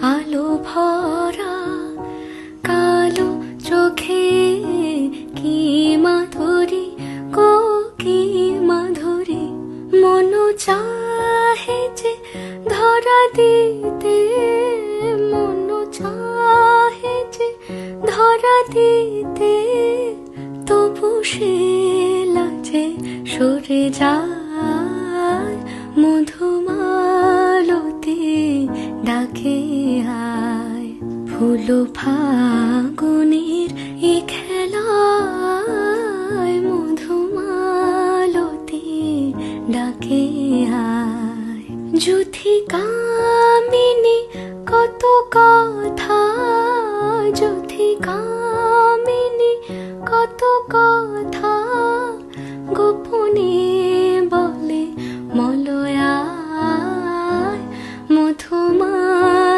আলো ভরা কালো চোখে কি মাধুরী গো কি মাধুরী, মন চাহে যে ধরা দিতে, মন চাহে যে ধরা দিতে, তবু সে লাজে সরে যায়। মধুমালতি ডাকে আয়, ফুল ফাগুনের এ খেলায়, মধুমালতি ডাকে আয়। যুথি কামিনী